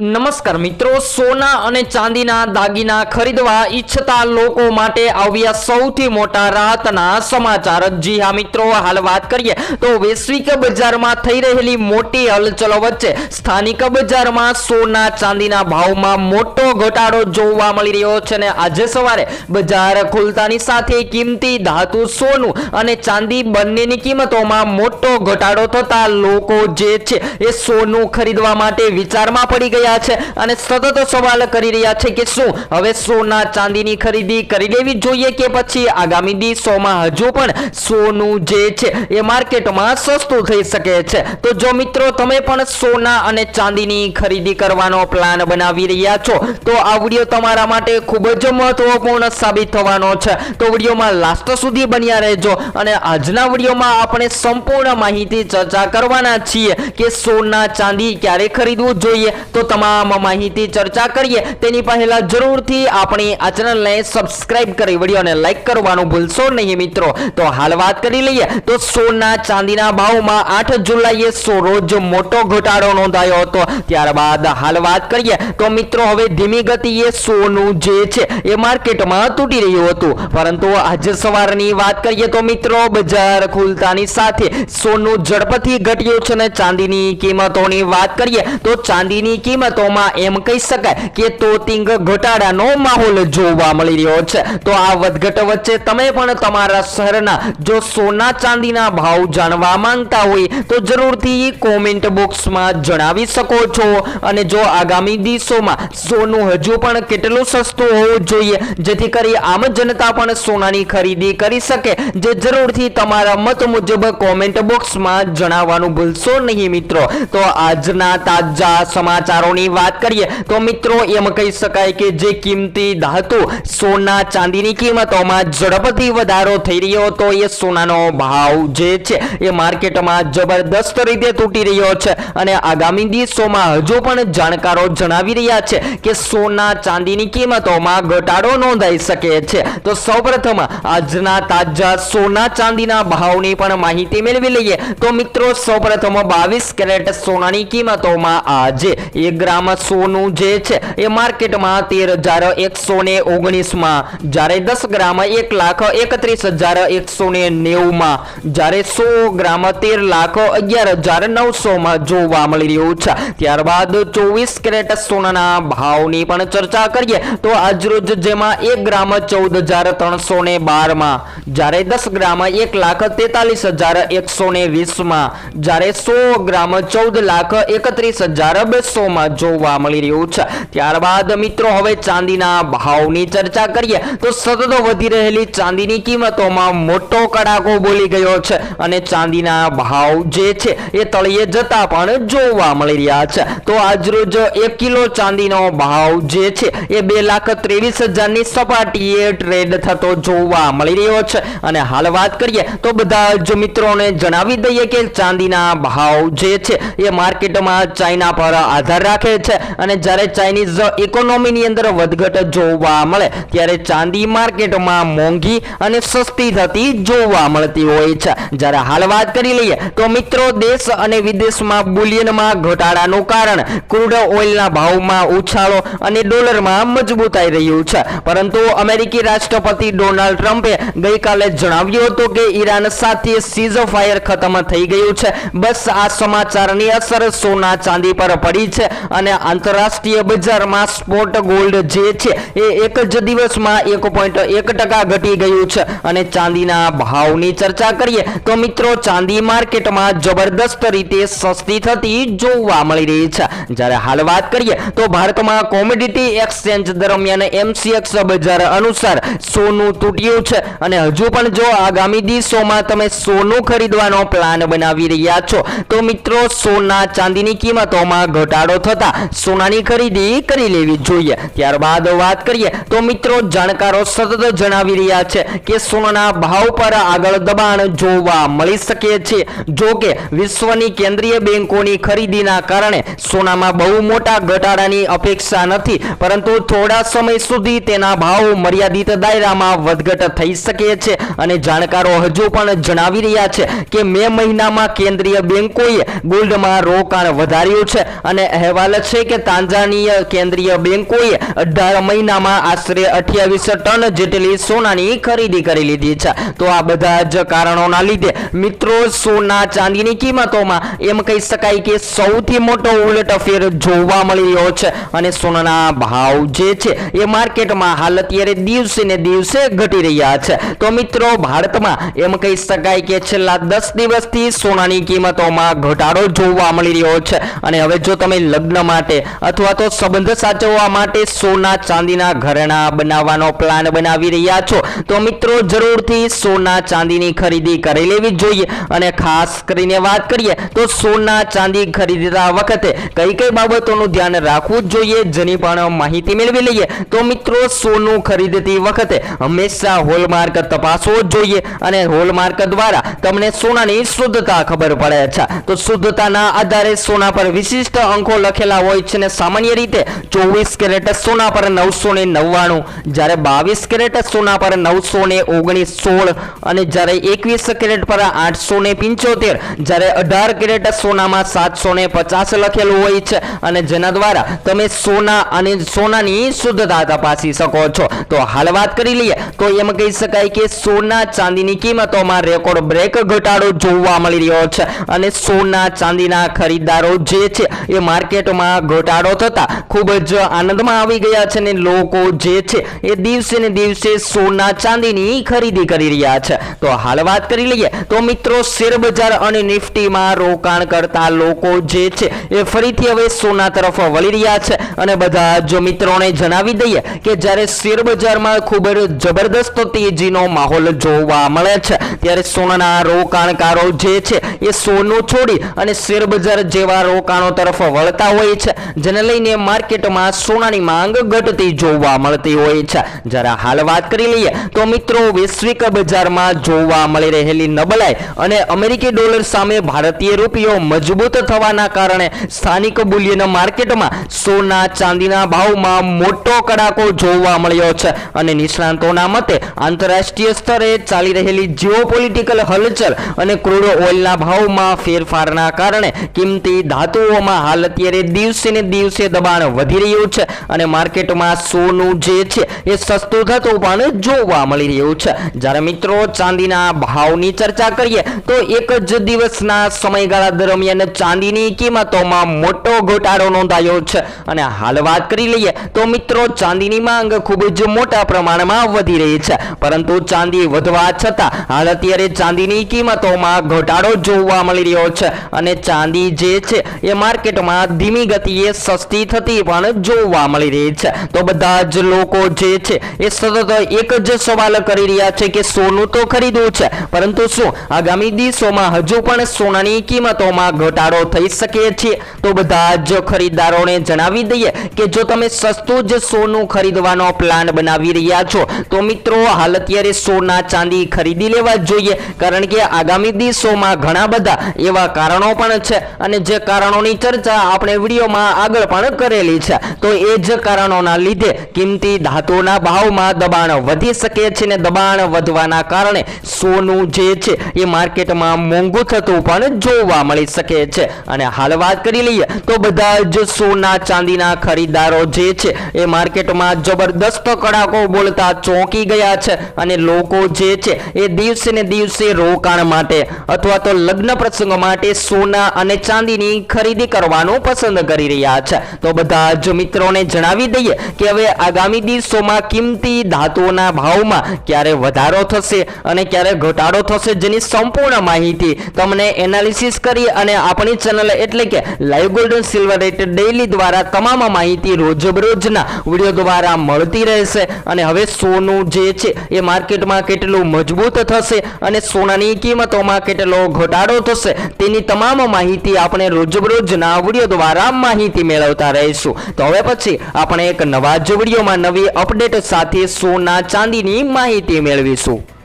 નમસ્કાર મિત્રો, સોના અને ચાંદીના દાગીના ખરીદવા ઈચ્છતા લોકો માટે આવ્યા સૌથી મોટા રાહતના સમાચાર। જી હા મિત્રો, હાલ વાત કરીએ તો વૈશ્વિક બજારમાં થઈ રહેલી મોટી હલચલો વચ્ચે સ્થાનિક બજારમાં સોના ચાંદીના ભાવમાં મોટો ઘટાડો જોવા મળી રહ્યો છે અને આજે સવારે બજાર ખુલતાની સાથે કિંમતી ધાતુ સોનું અને ચાંદી બંનેની કિંમતોમાં મોટો ઘટાડો થતા લોકો જે છે એ સોનું ખરીદવા માટે વિચારમાં પડી ગયા છે અને સતત સવાલ કરી રહ્યા છે કે શું હવે સોના ચાંદીની ખરીદી કરી લેવી જોઈએ કે પછી આગામી દિવસોમાં હજુ પણ સોનું જે છે એ માર્કેટમાં સસ્તું થઈ શકે છે। તો જો મિત્રો તમે પણ સોના અને ચાંદીની ખરીદી કરવાનો પ્લાન બનાવી રહ્યા છો તો આ વિડિયો તમારા માટે ખૂબ જ મહત્વપૂર્ણ સાબિત થવાનો છે। તો વિડિયોમાં લાસ્ટ સુધી બન્યા રહેજો અને આજના વિડિયોમાં આપણે સંપૂર્ણ માહિતી ચર્ચા કરવાના છીએ કે સોના ચાંદી ક્યારે ખરીદવું જોઈએ। તો તમામ માહિતી ચર્ચા કરીએ તેની પહેલા જરૂરથી આપણી આ ચેનલને સબસ્ક્રાઇબ કરી વિડિયોને લાઈક કરવાનું ભૂલશો નહીં મિત્રો। તો હાલ વાત કરી લઈએ તો સોના ચાંદીના ભાવમાં 8 જુલાઈએ રોજ મોટો ઘટાડો નોંધાયો હતો। ત્યારબાદ હાલ વાત કરીએ તો મિત્રો હવે ધીમી ગતિએ સોનું જે છે એ માર્કેટમાં તૂટી રહ્યું હતું, પરંતુ આજે સવારની વાત કરીએ તો મિત્રો બજાર ખુલતાની સાથે સોનું ઝડપથી ઘટ્યું છે અને ચાંદીની કિંમતોની વાત કરીએ તો ચાંદીની કિંમતોમાં એમ કહી શકાય કે તોતિંગ ઘટાડાનો માહોલ જોવા મળી રહ્યો છે। તો આ વધઘટ વચ્ચે તમે પણ તમારા શહેરના જો સોના ચાંદીના ભાવ જાણવા માંગતા હોય તો જરૂરથી કોમેન્ટ બોક્સમાં જણાવી શકો છો અને જો આગામી દિવસોમાં સોનું હજુ પણ કેટલું સસ્તું હોવું જોઈએ જેથી કરી આમ જનતા પણ સોનાની ખરીદી કરી શકે, જે જરૂરથી તમારા મત મુજબ કોમેન્ટ બોક્સમાં જણાવવાનું ભૂલશો નહીં મિત્રો। તો આજના તાજા સમાચારોની વાત કરીએ તો મિત્રો એમ કહી શકાય કે જે કિંમતી ધાતુ સોના ચાંદીની કિંમતોમાં ઝડપથી વધારો થઈ રહ્યો હતો એ સોનાનો ભાવ જે છે એ માર્કેટમાં જબરદસ્ત રીતે તૂટી રહ્યો છે અને આગામી દિવસોમાં હજુ પણ જાણકારો જણાવી રહ્યા છે કે સોના ચાંદીની કિંમતોમાં ઘટાડો નોંધાઈ શકે છે। તો સૌપ્રથમ આજના તાજા સોના ચાંદીના ભાવની પણ માહિતી મેળવી લઈએ તો મિત્રો સૌપ્રથમ 22 કેરેટ સોનાની કિંમતોમાં આજે 1 ગ્રામ સોનું જે છે એ માર્કેટમાં 13,119 માં, જ્યારે 10 ગ્રામ 1,31,190 માં, જ્યારે 100 ગ્રામ 13,11,900 માં જોવા મળી રહ્યું છે। ત્યારબાદ 24 કેરેટ સોનાના ભાવની પણ ચર્ચા કરીએ તો આજરોજ જેમાં 1 ગ્રામ 14,312 માં, જ્યારે 10 ગ્રામ 1,43,120 માં, જ્યારે 100 ગ્રામ 14,31,200 માં જોવા મળી રહ્યું છે। ત્યારબાદ મિત્રો હવે ચાંદીના ભાવની ચર્ચા કરીએ તો સતત વધી રહેલી ચાંદીની કિંમતોમાં મોટો કડાકો બોલી ગયો છે અને ચાંદીના ભાવ જે છે એ તળિયે જતા પણ જોવા મળી રહ્યા છે। તો આજરોજ 1 કિલો ચાંદીનો ભાવ જે છે એ 2,23,000 ની સપાટીએ ટ્રેડ થતો જોવા મળી રહ્યો છે અને હાલ વાત કરીએ તો બધા જ મિત્રોને જણાવી દઈએ કે ચાંદીના ભાવ જે છે એ માર્કેટમાં ચાઇના પર આધાર રાખે છે અને જ્યારે ચાઇનીઝ ઇકોનોમીની અંદર વધઘટ જોવા મળે ત્યારે ચાંદી માર્કેટમાં મોંઘી અને સસ્તી થતી જોવા મળતી હોય છે। જ્યારે હાલ વાત કરી લઈએ તો મિત્રો દેશ અને વિદેશમાં બુલિયનમાં ઘટાડાનું કારણ ક્રૂડ ઓઇલના ભાવમાં ઉછાળો અને ડોલરમાં મજબૂતાઈ રહ્યું છે, પરંતુ અમેરિકી રાષ્ટ્રપતિ ડોનાલ્ડ ટ્રમ્પે ગઈકાલે જણાવ્યું હતું કે ઈરાન સાથે સીઝ ફાયર ખતમ થઈ ગયું છે। બસ આ સમાચારની અસર સોના ચાંદી પર પડી છે અને આંતરરાષ્ટ્રીય બજારમાં સ્પોટ ગોલ્ડ જે છે એ એક જ દિવસમાં 1.1% ઘટી ગયું છે અને ચાંદીના ભાવની ચર્ચા કરીએ તો મિત્રો ચાંદી માર્કેટમાં જબરદસ્ત રીતે સસ્તી થતી જોવા મળી રહી છે। જ્યારે હાલ વાત કરીએ તો ભારતમાં કોમોડિટી એક્સચેન્જ દરમિયાન MCX બજાર અનુસાર સોનું તૂટ્યું છે અને હજુ પણ જો આગામી દિવસોમાં તમે સોનું ખરીદવાનો પ્લાન બનાવી રહ્યા છો તો મિત્રો સોના ચાંદીની કિંમતોમાં ઘટાડો થતા સોનાની ખરીદી કરી લેવી જોઈએ। ત્યારબાદ વાત કરીએ તો મિત્રો જાણકારો સતત જણાવી રહ્યા છે કે સોનાના ભાવ પર આગળ દબાણ જોવા મળી શકે છે। જો કે વિશ્વની કેન્દ્રીય બેંકોની ખરીદીના કારણે સોનામાં બહુ મોટા ઘટાડાની અપેક્ષા નથી, પરંતુ થોડા સમય સુધી તેના ભાવ મર્યાદિત દાયરામાં વધઘટ થઈ શકે છે અને જાણકારો હજુ પણ જણાવી રહ્યા છે કે મે મહિનામાં કેન્દ્રીય બેંકોએ ગોલ્ડમાં રોકાણ વધાર્યું છે અને અહેવાલ છે છે કે તાંજાનિયા કેન્દ્રીય બેંકોએ 18 મહિનામાં આશરે 28 ટન જેટલી સોનાની ખરીદી કરી લીધી છે। તો આ બધા જ કારણોના લીધે મિત્રો સોના ચાંદીની કિંમતોમાં એમ કહી શકાય કે સૌથી મોટો ઉલટફેર જોવા મળી રહ્યો છે અને સોનાના ભાવ જે છે એ માર્કેટમાં હાલ અત્યારે દિવસે ને દિવસે ઘટી રહ્યા છે। તો મિત્રો ભારતમાં એમ કહી શકાય કે છેલ્લા 10 દિવસથી સોનાની કિંમતોમાં ઘટાડો જોવા મળી રહ્યો છે અને હવે જો તમે લગ્ન માટે અથવા તો સંબંધ સાચવવા માટે સોના ચાંદીના ઘરેણાં બનાવવાનો પ્લાન બનાવી રહ્યા છો તો મિત્રો જરૂરથી સોના ચાંદીની ખરીદી કરી લેવી જોઈએ। અને ખાસ કરીને વાત કરીએ તો સોના ચાંદી ખરીદતા વખતે કઈ કઈ બાબતોનું ધ્યાન રાખવું જોઈએ જેની પણ માહિતી મેળવી લઈએ। તો મિત્રો સોનું ખરીદતી વખતે હંમેશા હોલમાર્ક તપાસવો જોઈએ અને હોલમાર્ક દ્વારા તમને સોનાની શુદ્ધતા ખબર પડે છે। તો શુદ્ધતાના આધારે સોના પર વિશિષ્ટ અંકો લખેલા હોય છે અને સામાન્ય રીતે 24 કેરેટ સોના પર 999, જ્યારે 22 કેરેટ સોના પર 919 અને જ્યારે 21 કેરેટ પર 875, જ્યારે 18 કેરેટ સોનામાં 750 લખેલું હોય છે અને જેના દ્વારા તમે સોના અને સોનાની શુદ્ધતા તપાસી શકો છો। તો હાલ વાત કરી લઈએ તો એમ કહી શકાય કે સોના ચાંદીની કિંમતોમાં રેકોર્ડ બ્રેક ઘટાડો જોવા મળી રહ્યો છે અને સોના ચાંદીના ખરીદદારો જે છે એ માર્કેટમાં ઘટાડો થતા ખૂબ જ આનંદમાં આવી ગયા છે અને લોકો જે છે એ દિવસે ને દિવસે સોના ચાંદીની ખરીદી કરી રહ્યા છે। તો હાલ વાત કરી લઈએ તો મિત્રો શેર બજાર અને નિફ્ટીમાં રોકાણ કરતા લોકો જે છે એ ફરીથી હવે સોના તરફ વળી રહ્યા છે અને બધા જ મિત્રોને જણાવી દઈએ કે જ્યારે શેર બજારમાં ખૂબ જ જબરદસ્ત તેજીનો માહોલ જોવા મળે છે ત્યારે સોનાના રોકાણકારો જે છે એ સોનું છોડી અને શેર બજાર જેવા રોકાણો તરફ વળતા હોય છે જેને લઈને માર્કેટમાં સોનાની માંગ ઘટતી જોવા મળતી હોય છે। જ્યારે હાલ વાત કરી લઈએ તો મિત્રો વૈશ્વિક બજારમાં જોવા મળી રહેલી નબળાઈ અને અમેરિકી ડોલર સામે ભારતીય રૂપિયો મજબૂત થવાના કારણે સ્થાનિક બુલિયન માર્કેટમાં સોના ચાંદીના ભાવમાં મોટો કડાકો જોવા મળ્યો છે અને નિષ્ણાંતોના મતે આંતરરાષ્ટ્રીય સ્તરે ચાલી રહેલી જીઓપોલિટિકલ હલચલ અને ક્રૂડ ઓઇલના ભાવમાં ફેરફારના કારણે કિંમતી ધાતુઓમાં હાલ અત્યારે દિવસે ને દિવસે દબાણ વધી રહ્યું છે અને માર્કેટમાં સોનું જે છે એ સસ્તું થતું પણ જોવા મળી રહ્યું છે। જ્યારે મિત્રો ચાંદીના ભાવની ચર્ચા કરીએ તો એક જ દિવસના સમયગાળા દરમિયાન ચાંદીની કિંમતોમાં મોટો ઘટાડો નોંધાયો છે અને હાલ વાત કરી લઈએ તો મિત્રો ચાંદીની માંગ ખૂબ જ મોટા પ્રમાણમાં વધી રહી છે પરંતુ ચાંદી વધવા છતાં હાલ અત્યારે ચાંદીની કિંમતોમાં ઘટાડો જોવા મળી રહ્યો છે અને ચાંદી જે છે એ માર્કેટમાં ધીમી ગતિએ સસ્તી થતી પણ જોવા મળી રહી છે। તો બધા જ લોકો જે છે એ સતત એક જ સવાલ કરી રહ્યા છે કે સોનું તો ખરીદવું છે પરંતુ શું આગામી દિવસોમાં હજુ પણ સોનાની કિંમતોમાં ઘટાડો થઈ શકે છે। તો બધા જ ખરીદદારોને જણાવી દઈએ કે જો તમે સસ્તું જ સોનું ખરીદવાનો પ્લાન બનાવી રહ્યા છો તો મિત્રો હાલ અત્યારે સોના ચાંદી ખરીદી લેવા જોઈએ કારણ કે આગામી દિવસોમાં ઘણા બધા એવા કારણો પણ છે અને જે કારણોની ચર્ચા આપણે વિડીયોમાં આગળ પણ કરેલી છે। તો એ જ કારણોના લીધે કિંમતી ધાતુના ભાવમાં દબાણ વધી શકે છે ને દબાણ વધવાના કારણે સોનું જે છે એ માર્કેટમાં મોંઘું થતું પણ જોવા મળી શકે છે અને હાલ વાત કરી લઈએ તો બધા જ સોના ચાંદીના ખરીદદારો જે છે એ માર્કેટમાં જબરદસ્ત કડાકો બોલતા ચોંકી ગયા છે અને લોકો જે છે એ દિવસે ને દિવસે રોકાણ માટે અથવા તો લગ્ન પ્રસંગ માટે સોના અને ચાંદીની ખરીદી કરવાનું પસંદ કરી રહ્યા છે। તો બધા જ મિત્રોને જણાવી દઈએ કે હવે આગામી દિવસોમાં કિંમતી ધાતુઓના ભાવમાં ક્યારે વધારો થશે અને ક્યારે ઘટાડો થશે જેની સંપૂર્ણ માહિતી તમને એનાલિસિસ કરી અને આપણી ચેનલ એટલે કે live gold and silver rate daily દ્વારા તમામ માહિતી રોજબરોજના વિડીયો દ્વારા મળતી રહેશે અને હવે સોનું જે છે એ માર્કેટમાં કેટલું મજબૂત થશે અને સોનાની કિંમતોમાં કેટલો ઘટાડો થશે તેની તમામ માહિતી આપણે રોજબરોજના વિડીયો દ્વારા માહિતી મેળવતા રહીશું। તો હવે પછી આપણે એક નવા જ વિડીયોમાં નવી અપડેટ સાથે સોના ચાંદીની માહિતી મેળવીશું।